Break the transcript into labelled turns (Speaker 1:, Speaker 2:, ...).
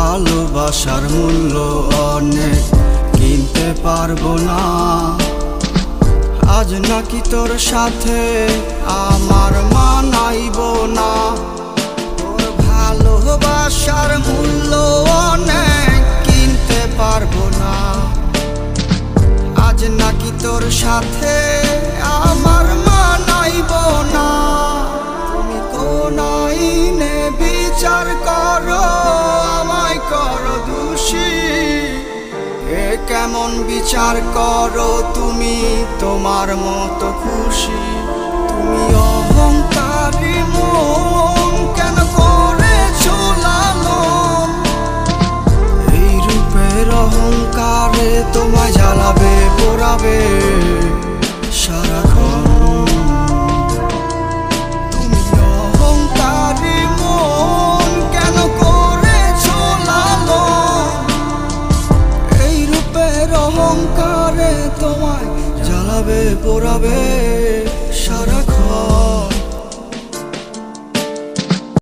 Speaker 1: ভালোবাসার মূল্য অনেক, কিনতে পারবো না। আজ নাকি তোর সাথে আমার মানাইব না। তোর ভালোবাসার মূল্য অনেক, কিনতে পারবো না। আজ নাকি তোর সাথে আমার মানাইব না। তুমি কোন আইনে বিচার করো, আমায় করো দোষী। এ কেমন বিচার করো তুমি তোমার মতো খুশি। তুমি অহংকারী মন কেন করেছো লালন? এই রূপের অহংকারে তোমায় জ্বালাবে পোড়াবে সারাক্ষণ। তুমি অহংকারী মন কেন করেছো লালন? এই রূপের অহংকারে তোমায় জ্বালাবে পোড়াবে